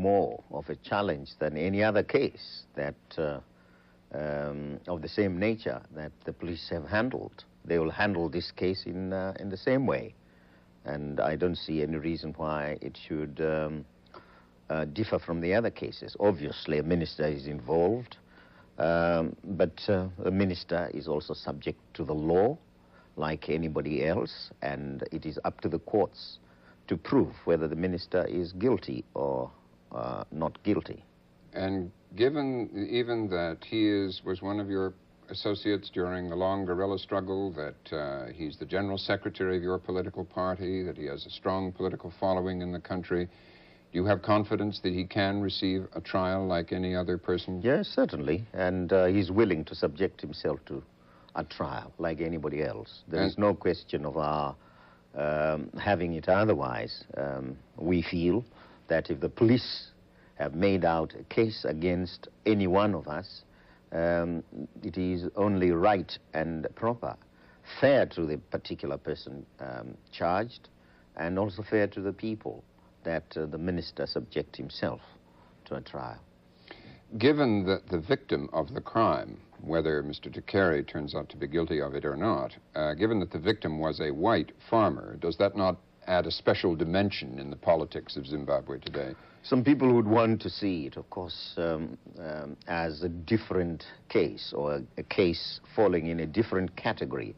more of a challenge than any other case that of the same nature that the police have handled. They will handle this case in the same way, and I don't see any reason why it should differ from the other cases. Obviously, a minister is involved, but the minister is also subject to the law like anybody else, and it is up to the courts to prove whether the minister is guilty or not guilty. And given even that he was one of your associates during the long guerrilla struggle, that he's the general secretary of your political party, that he has a strong political following in the country, do you have confidence that he can receive a trial like any other person? Yes, certainly, and he's willing to subject himself to a trial like anybody else. There is no question of our having it otherwise. We feel that if the police have made out a case against any one of us, it is only right and proper, fair to the particular person charged, and also fair to the people, that the minister subject himself to a trial. Given that the victim of the crime, whether Mr. Tukere turns out to be guilty of it or not, given that the victim was a white farmer, does that not add a special dimension in the politics of Zimbabwe today? Some people would want to see it, of course, as a different case, or a case falling in a different category,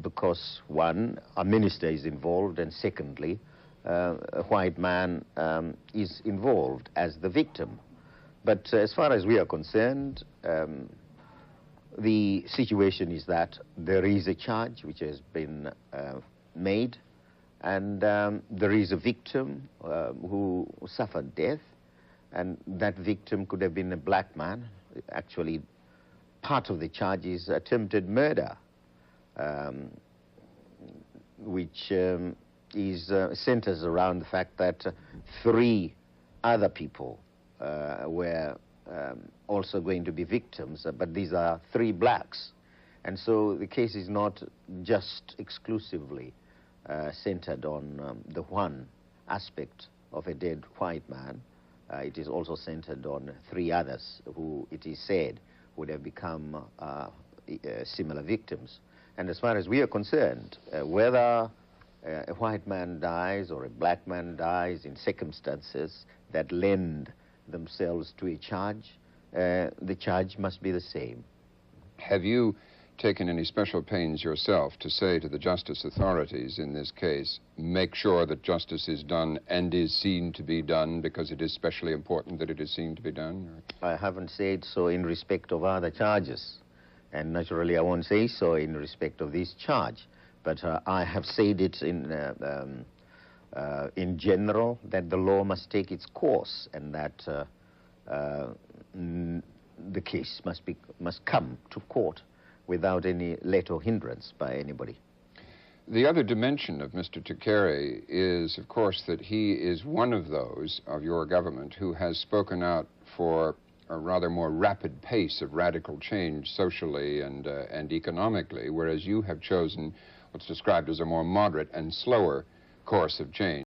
because one, a minister is involved, and secondly, a white man is involved as the victim. But as far as we are concerned, the situation is that there is a charge which has been made, and there is a victim who suffered death, and that victim could have been a black man. Actually, part of the charge is attempted murder, which centers around the fact that 3 other people were also going to be victims, but these are 3 blacks. And so the case is not just exclusively centered on the one aspect of a dead white man. It is also centered on 3 others who, it is said, would have become similar victims. And as far as we are concerned, whether a white man dies or a black man dies in circumstances that lend themselves to a charge, the charge must be the same. Have you taken any special pains yourself to say to the justice authorities in this case, make sure that justice is done and is seen to be done, because it is especially important that it is seen to be done? I haven't said so in respect of other charges, and naturally I won't say so in respect of this charge, but I have said it in general, that the law must take its course, and that the case must come to court without any let or hindrance by anybody. The other dimension of Mr. Tukere is, of course, that he is one of those of your government who has spoken out for a rather more rapid pace of radical change socially and economically, whereas you have chosen what's described as a more moderate and slower course of change.